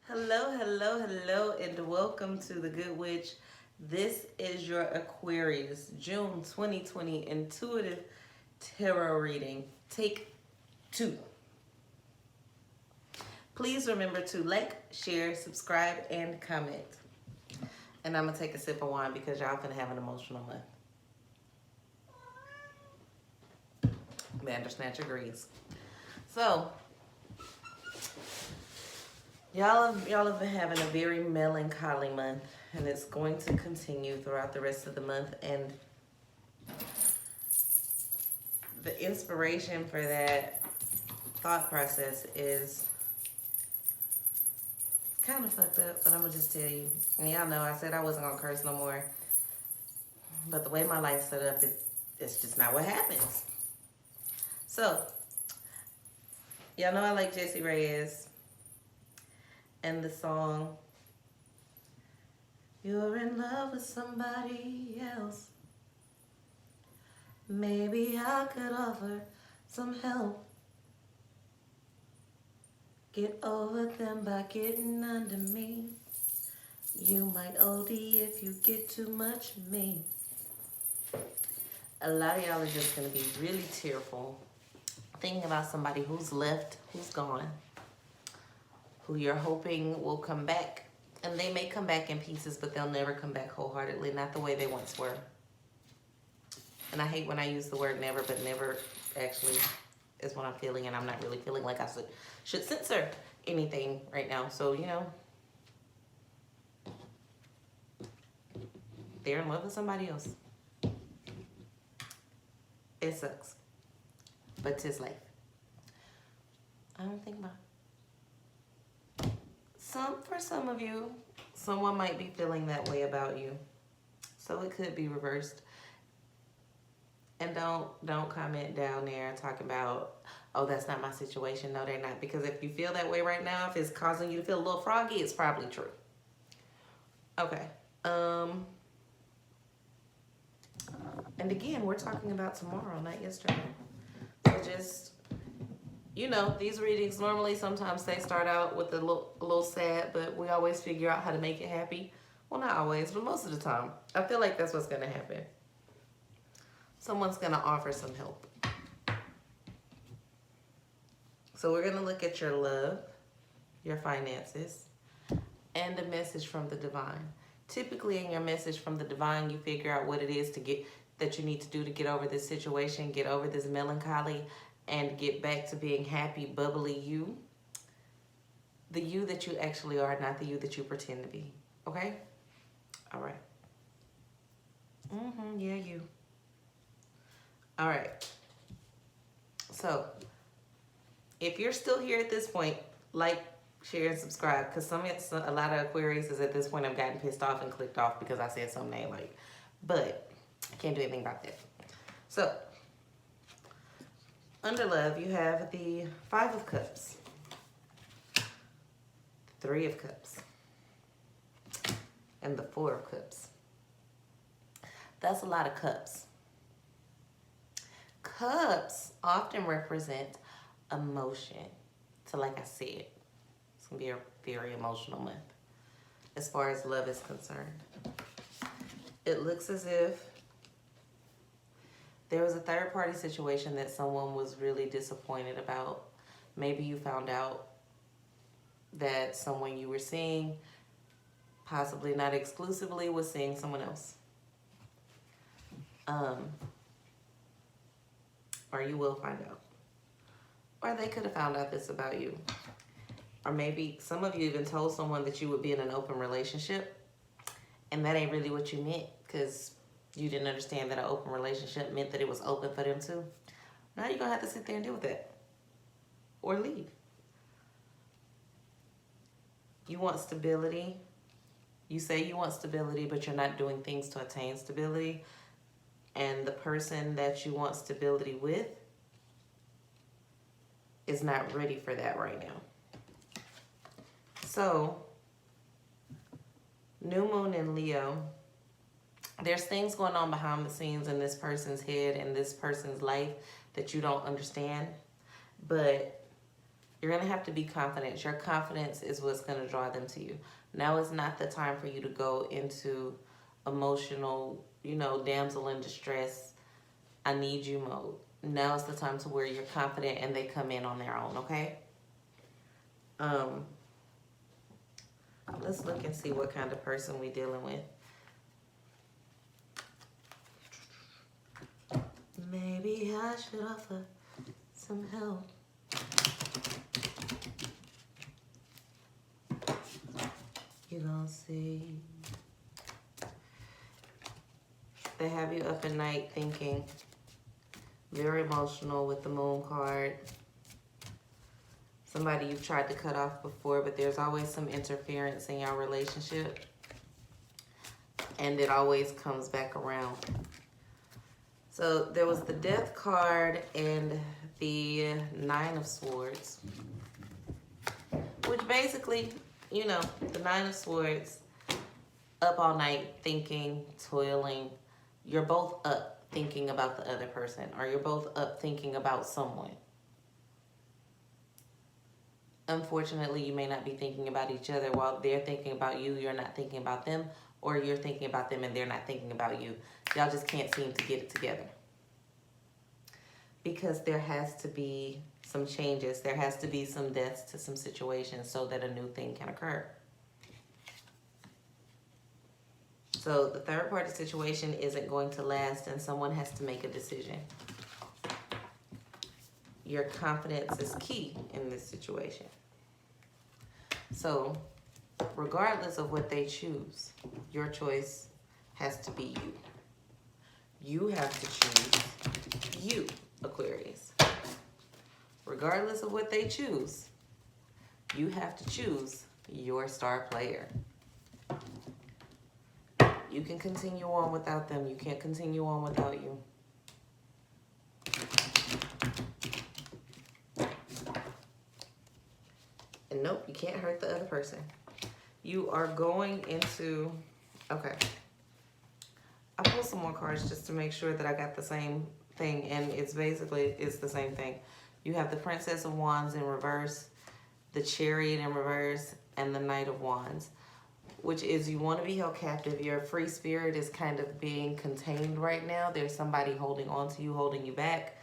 Hello, hello, hello, and welcome to the Good Witch. This is your Aquarius June 2020 intuitive tarot reading. Take 2. Please remember to like, share, subscribe, and comment. And I'm going to take a sip of wine because y'all finna have an emotional month. Bandersnatch agrees. So, y'all have been having a very melancholy month, and it's going to continue throughout the rest of the month. And the inspiration for that thought process is kind of fucked up, but I'm gonna just tell you. And y'all know I said I wasn't gonna curse no more, but the way my life's set up, it's just not what happens. So, y'all know I like Jessie Reyes and the song, "You're in love with somebody else. Maybe I could offer some help. Get over them by getting under me. You might OD if you get too much of me." A lot of y'all are just going to be really tearful, thinking about somebody who's left, who's gone, who you're hoping will come back. And they may come back in pieces, but they'll never come back wholeheartedly, not the way they once were. And I hate when I use the word never, but never actually is what I'm feeling, and I'm not really feeling like I should censor anything right now. So, you know, they're in love with somebody else. It sucks, but 'tis life. I don't think about it. For some of you, someone might be feeling that way about you, so it could be reversed. And don't comment down there talking about, oh, that's not my situation. No, they're not. Because if you feel that way right now, if it's causing you to feel a little froggy, it's probably true. Okay. And again, we're talking about tomorrow, not yesterday. So just, you know, these readings normally sometimes they start out with a little sad, but we always figure out how to make it happy. Well, not always, but most of the time. I feel like that's what's going to happen. Someone's going to offer some help. So we're going to look at your love, your finances, and a message from the divine. Typically in your message from the divine, you figure out what it is that you need to do to get over this situation, get over this melancholy, and get back to being happy, bubbly you. The you that you actually are, not the you that you pretend to be. Okay? All right. Yeah, you. All right. So, if you're still here at this point, like, share, and subscribe. Because a lot of Aquarius at this point have gotten pissed off and clicked off because I said something they like. But I can't do anything about that. So, under love, you have the 5 of Cups, 3 of Cups, and the 4 of Cups. That's a lot of cups. Cups often represent emotion. So like I said, it's going to be a very emotional month as far as love is concerned. It looks as if there was a third-party situation that someone was really disappointed about. Maybe you found out that someone you were seeing, possibly not exclusively, was seeing someone else. Or you will find out. Or they could have found out this about you. Or maybe some of you even told someone that you would be in an open relationship, and that ain't really what you meant because you didn't understand that an open relationship meant that it was open for them too. Now you're going to have to sit there and deal with that. Or leave. You want stability. You say you want stability, but you're not doing things to attain stability. And the person that you want stability with is not ready for that right now. So, new moon in Leo, there's things going on behind the scenes in this person's head and this person's life that you don't understand. But You're going to have to be confident. Your confidence is what's going to draw them to you. Now is not the time for you to go into emotional, damsel in distress, I need you mode. Now is the time to where you're confident and they come in on their own, okay? Let's look and see what kind of person we're dealing with. Maybe I should offer some help. You gonna see. They have you up at night thinking. Very emotional with the moon card. Somebody you've tried to cut off before, but there's always some interference in your relationship. And it always comes back around. So there was the Death card and the Nine of Swords. Which basically, the Nine of Swords, up all night thinking, toiling. You're both up thinking about the other person, or you're both up thinking about someone. Unfortunately, you may not be thinking about each other. While they're thinking about you, you're not thinking about them, or you're thinking about them and they're not thinking about you. Y'all just can't seem to get it together. Because there has to be some changes. There has to be some deaths to some situations so that a new thing can occur. So the third party situation isn't going to last and someone has to make a decision. Your confidence is key in this situation. So regardless of what they choose, your choice has to be you. You have to choose you, Aquarius. Regardless of what they choose, you have to choose your star player. You can continue on without them. You can't continue on without you. And nope, you can't hurt the other person. You are going into, okay. I pulled some more cards just to make sure that I got the same thing, and it's the same thing. You have the Princess of Wands in reverse, the Chariot in reverse, and the Knight of Wands, which is you want to be held captive. Your free spirit is kind of being contained right now. There's somebody holding on to you, holding you back,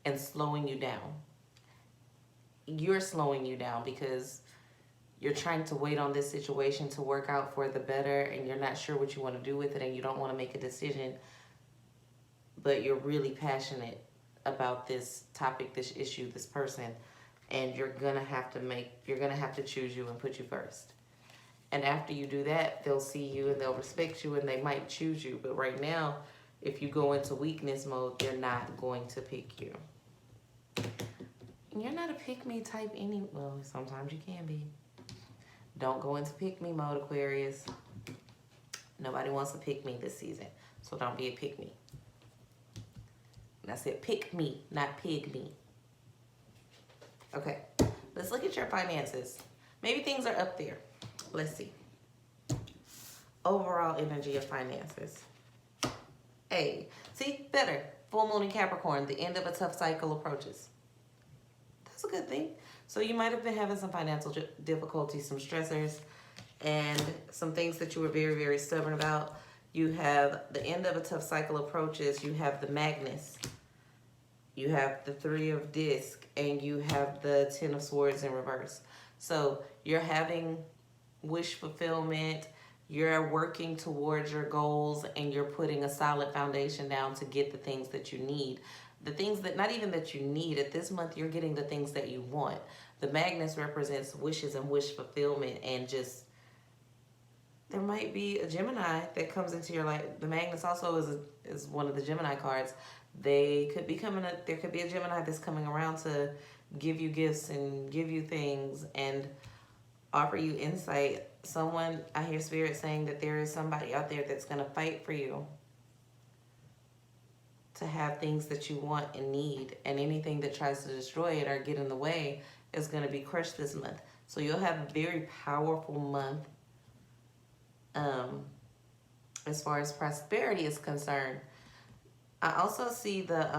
and slowing you down. You're slowing you down because you're trying to wait on this situation to work out for the better, and you're not sure what you want to do with it, and you don't want to make a decision, but you're really passionate about this topic, this issue, this person, and you're gonna have to choose you and put you first. And after you do that, they'll see you and they'll respect you and they might choose you. But right now, if you go into weakness mode, they're not going to pick you. And you're not a pick-me type well, sometimes you can be. Don't go into pick-me mode, Aquarius. Nobody wants to pick me this season, so don't be a pick-me. And I said pick me, not pig me. Okay, let's look at your finances. Maybe things are up there. Let's see. Overall energy of finances. Hey, see, better. Full moon in Capricorn, the end of a tough cycle approaches. That's a good thing. So you might have been having some financial difficulties, some stressors, and some things that you were very, very stubborn about. You have the end of a tough cycle approaches. You have the Magnus. You have the Three of Discs, and you have the Ten of Swords in reverse. So you're having wish fulfillment, you're working towards your goals, and you're putting a solid foundation down to get the things that you need. The things that, not even that you need, at this month you're getting the things that you want. The Magnus represents wishes and wish fulfillment, and just, there might be a Gemini that comes into your life. The Magnus also is one of the Gemini cards. There could be a Gemini that's coming around to give you gifts and give you things and offer you insight. Someone, I hear Spirit saying that there is somebody out there that's going to fight for you to have things that you want and need, and anything that tries to destroy it or get in the way is going to be crushed this month. So you'll have a very powerful month as far as prosperity is concerned. I also see the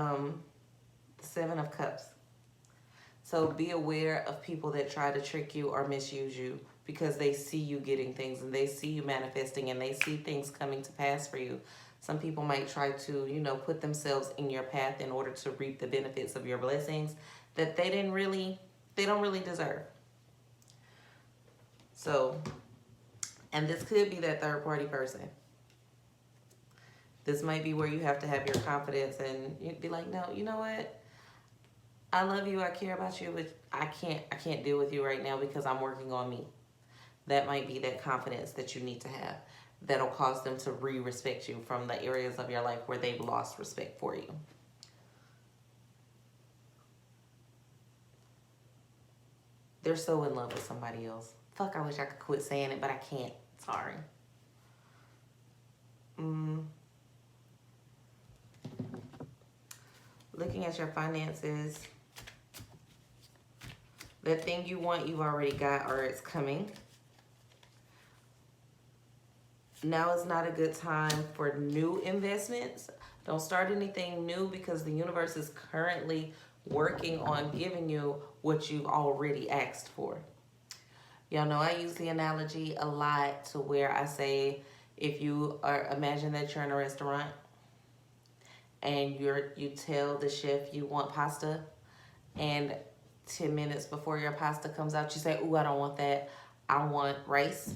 Seven of Cups. So be aware of people that try to trick you or misuse you, because they see you getting things and they see you manifesting and they see things coming to pass for you. Some people might try to, you know, put themselves in your path in order to reap the benefits of your blessings that they don't really deserve. So, and this could be that third party person. This might be where you have to have your confidence and you'd be like, no, you know what? I love you, I care about you, but I can't deal with you right now because I'm working on me. That might be that confidence that you need to have. That'll cause them to re-respect you from the areas of your life where they've lost respect for you. They're so in love with somebody else. Fuck, I wish I could quit saying it, but I can't. Sorry. Looking at your finances, that thing you want, you've already got, or it's coming. Now is not a good time for new investments. Don't start anything new because the universe is currently working on giving you what you've already asked for. Y'all know I use the analogy a lot to where I say, if you are, imagine that you're in a restaurant and you tell the chef you want pasta, and 10 minutes before your pasta comes out, you say, ooh, I don't want that. I want rice.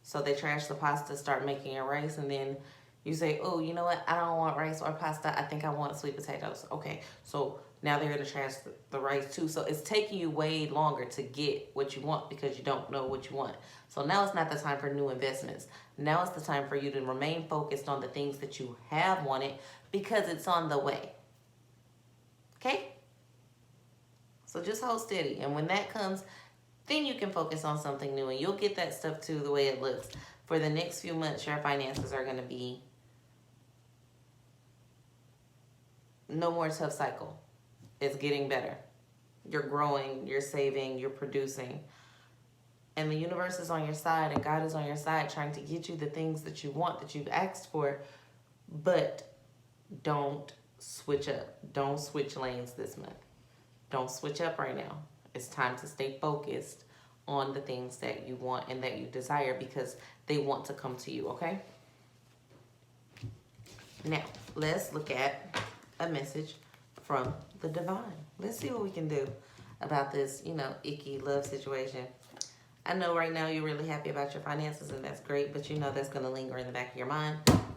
So they trash the pasta, start making your rice, and then you say, oh, you know what? I don't want rice or pasta. I think I want sweet potatoes. Okay, so now they're going to trash the rice too. So it's taking you way longer to get what you want because you don't know what you want. So now it's not the time for new investments. Now it's the time for you to remain focused on the things that you have wanted because it's on the way. Okay? So just hold steady. And when that comes, then you can focus on something new and you'll get that stuff too the way it looks. For the next few months, your finances are going to be no more tough cycle. It's getting better. You're growing, you're saving, you're producing. And the universe is on your side and God is on your side trying to get you the things that you want, that you've asked for. But don't switch up. Don't switch lanes this month. Don't switch up right now. It's time to stay focused on the things that you want and that you desire because they want to come to you, okay? Now, let's look at a message from the divine. Let's see what we can do about this, icky love situation. I know right now you're really happy about your finances and that's great, but that's going to linger in the back of your mind.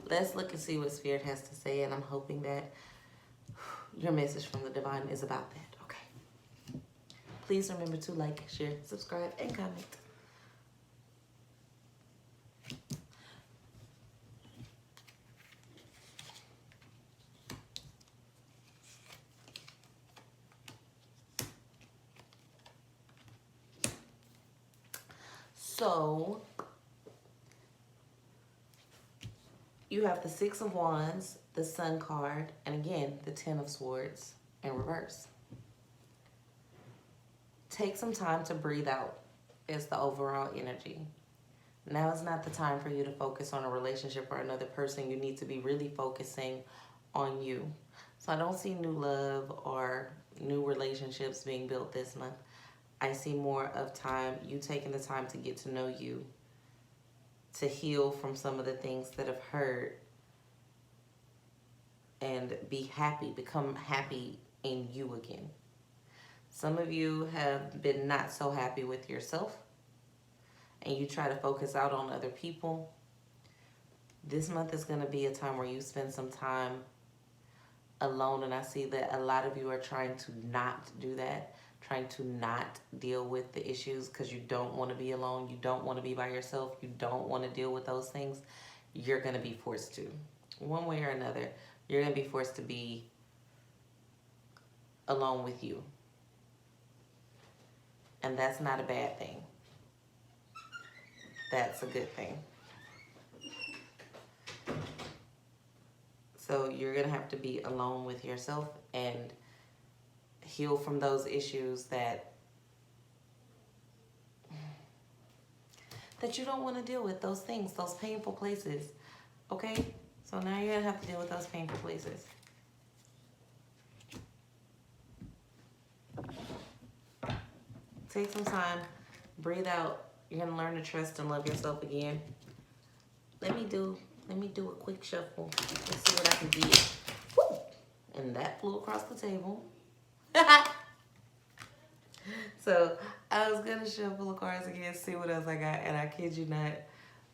Let's look and see what Spirit has to say, and I'm hoping that your message from the divine is about that. Please remember to like, share, subscribe, and comment. So, you have the Six of Wands, the Sun card, and again, the Ten of Swords in reverse. Take some time to breathe out is the overall energy. Now is not the time for you to focus on a relationship or another person. You need to be really focusing on you. So I don't see new love or new relationships being built this month. I see more of you taking the time to get to know you, to heal from some of the things that have hurt, and be happy, become happy in you again. Some of you have been not so happy with yourself and you try to focus out on other people. This month is going to be a time where you spend some time alone, and I see that a lot of you are trying to not do that, trying to not deal with the issues because you don't want to be alone. You don't want to be by yourself. You don't want to deal with those things. You're going to be forced to. One way or another, you're going to be forced to be alone with you. And that's not a bad thing. That's a good thing. So you're going to have to be alone with yourself and heal from those issues that you don't want to deal with, those things, those painful places. Okay? So now you're going to have to deal with those painful places. Take some time. Breathe out. You're going to learn to trust and love yourself again. Let me do a quick shuffle. Let's see what I can get. Woo! And that flew across the table. So I was gonna shuffle the cards again, see what else I got, and I kid you not,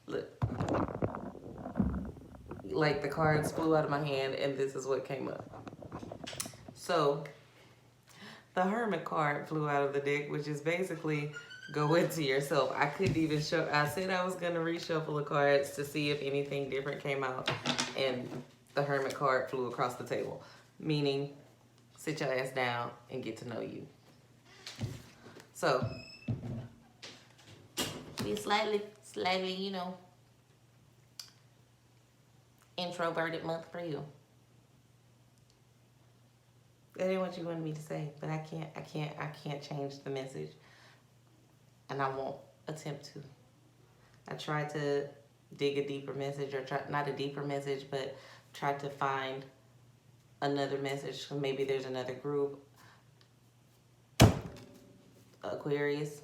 look, like the cards flew out of my hand, and this is what came up. So the Hermit card flew out of the deck, which is basically go into yourself. I couldn't even show. I said I was gonna reshuffle the cards to see if anything different came out, and the Hermit card flew across the table, meaning sit your ass down and get to know you. So, be slightly, you know, introverted month for you. That ain't what you wanted me to say, but I can't change the message, and I won't attempt to. I tried to dig a deeper message, or not a deeper message, but try to find another message. So maybe there's another group. Aquarius,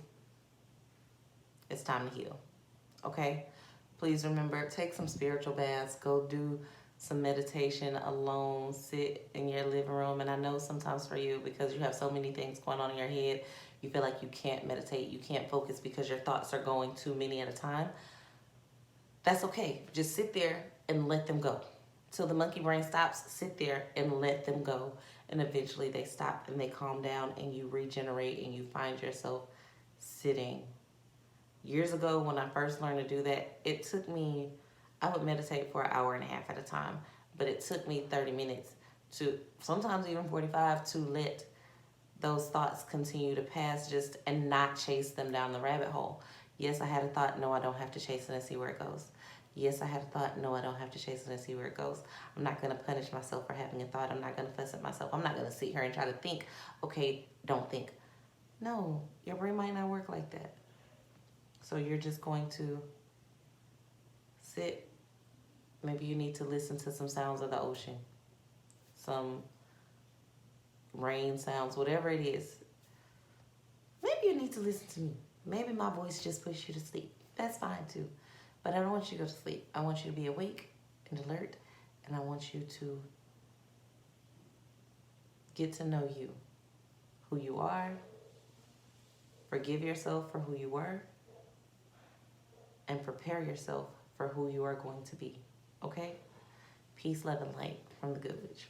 it's time to heal, okay? Please remember, take some spiritual baths, go do some meditation alone, sit in your living room. And I know sometimes for you, because you have so many things going on in your head, you feel like you can't meditate, you can't focus because your thoughts are going too many at a time. That's okay. Just sit there and let them go. Till the monkey brain stops, sit there and let them go. And eventually they stop and they calm down and you regenerate and you find yourself sitting. Years ago when I first learned to do that, it took me, I would meditate for an hour and a half at a time, but it took me 30 minutes to, sometimes even 45, to let those thoughts continue to pass and not chase them down the rabbit hole. Yes, I had a thought. No, I don't have to chase it and see where it goes. Yes, I had a thought. No, I don't have to chase it and see where it goes. I'm not going to punish myself for having a thought. I'm not going to fuss at myself. I'm not going to sit here and try to think, okay, don't think. No, your brain might not work like that. So you're just going to sit. Maybe you need to listen to some sounds of the ocean, some rain sounds, whatever it is. Maybe you need to listen to me. Maybe my voice just puts you to sleep. That's fine too. But I don't want you to go to sleep. I want you to be awake and alert, and I want you to get to know you, who you are, forgive yourself for who you were, and prepare yourself for who you are going to be. Okay? Peace, love, and light from the Good Witch.